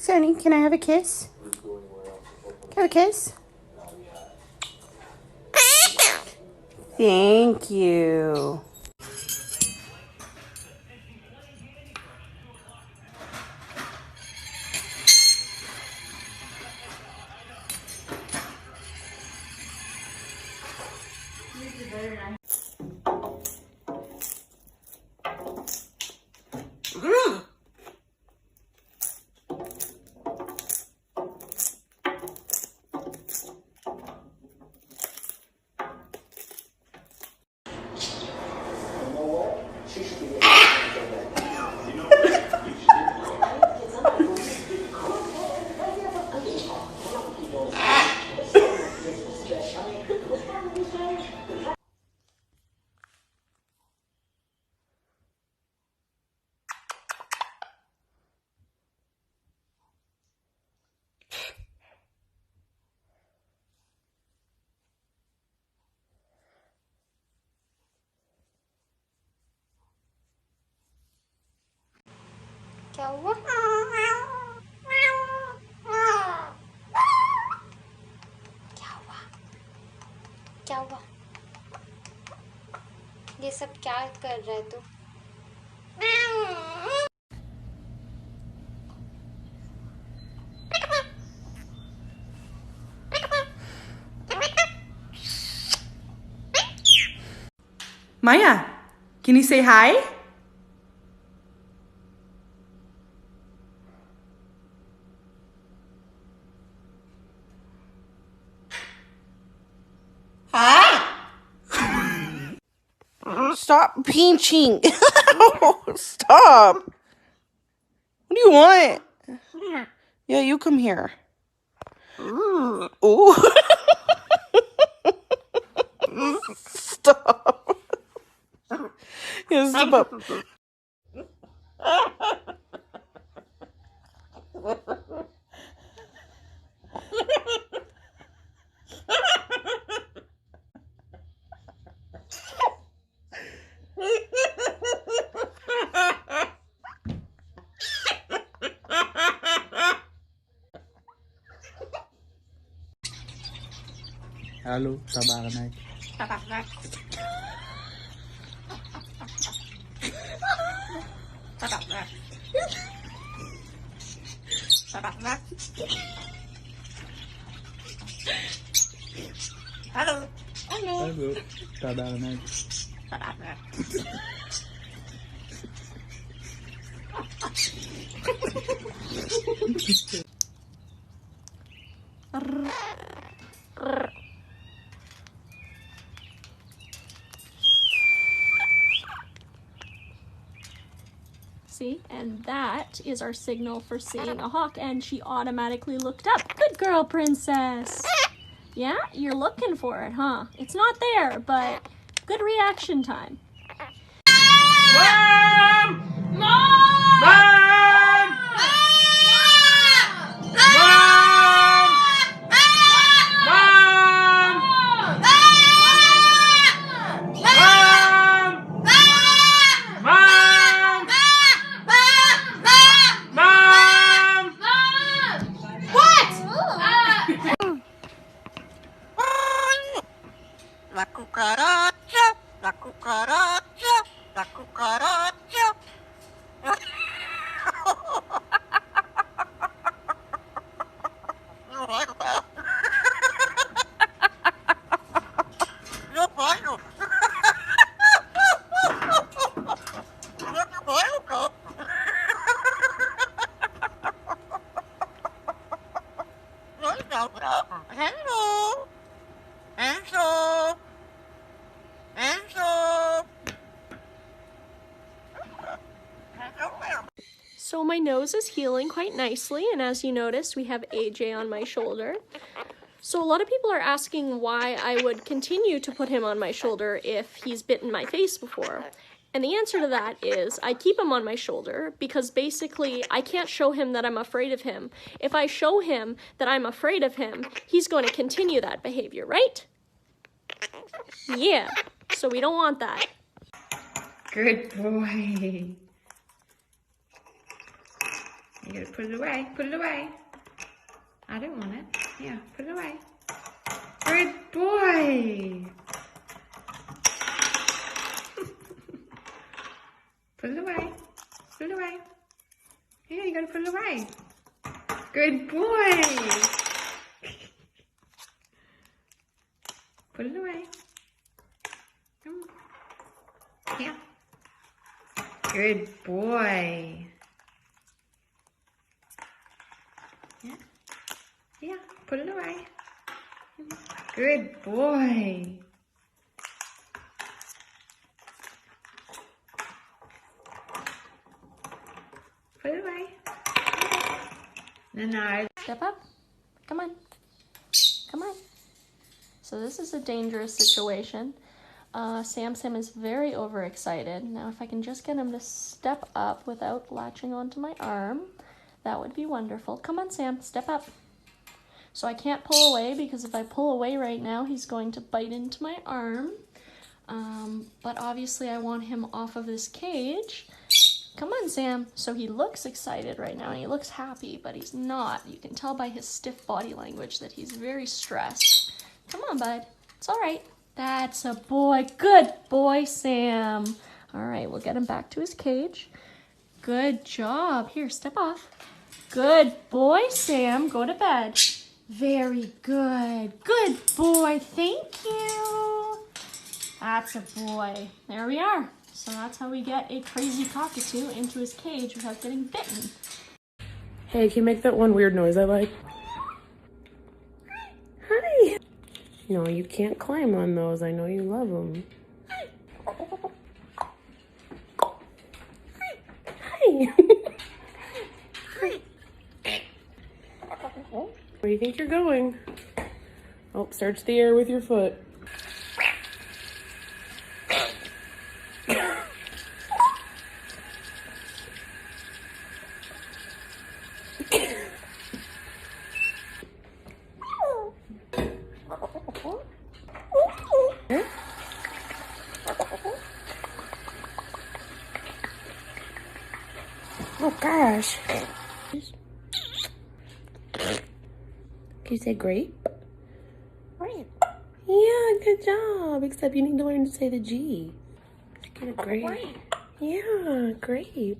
Sonny, can I have a kiss? Can I have a kiss? Thank you. क्या हुआ? क्या हुआ? ये सब क्या कर रहा है तू? Maya, can you say hi? Stop pinching. Stop. What do you want? Yeah, you come here. Ooh. Stop. Yeah, stop. Halo, tabarnak. Tabarnak. Tabarnak. Tabarnak. Halo. Halo. Halo, tabarnak. Tabarnak. See, and that is our signal for seeing a hawk, and she automatically looked up. Good girl, princess. Yeah, you're looking for it, huh? It's not there, but good reaction time. Mom! Mom! Mom! La cucaracha, la cucaracha, la cucaracha. Yo bailo. Hello. Enzo. Enzo. So my nose is healing quite nicely, and as you noticed, we have AJ on my shoulder. So a lot of people are asking why I would continue to put him on my shoulder if he's bitten my face before. And the answer to that is I keep him on my shoulder because basically I can't show him that I'm afraid of him. If I show him that I'm afraid of him, he's going to continue that behavior, right? Yeah, so we don't want that. Good boy. You gotta put it away. Put it away. I don't want it. Yeah, put it away. Good boy. Put it away. Put it away. Yeah, you gotta put it away. Good boy. Put it away. Come on. Yeah. Good boy. Yeah. Yeah, put it away. Good boy. Put it away. No. Step up. Come on. Come on. So this is a dangerous situation. Sam is very overexcited. Now if I can just get him to step up without latching onto my arm, that would be wonderful. Come on, Sam, step up. So I can't pull away because if I pull away right now, he's going to bite into my arm. But obviously I want him off of this cage. Come on, Sam. So he looks excited right now and he looks happy, but he's not. You can tell by his stiff body language that he's very stressed. Come on, bud. It's all right. That's a boy. Good boy, Sam. All right, we'll get him back to his cage. Good job. Here, step off. Good boy, Sam. Go to bed. Very good. Good boy. Thank you. That's a boy. There we are. So that's how we get a crazy cockatoo into his cage without getting bitten. Hey, can you make that one weird noise I like? Hi. No, you can't climb on those. I know you love them. Hi. Where do you think you're going? Oh, search the air with your foot. Oh gosh. Can you say grape? Grape. Yeah, good job. Except you need to learn to say the G. Get a grape. Yeah, grape.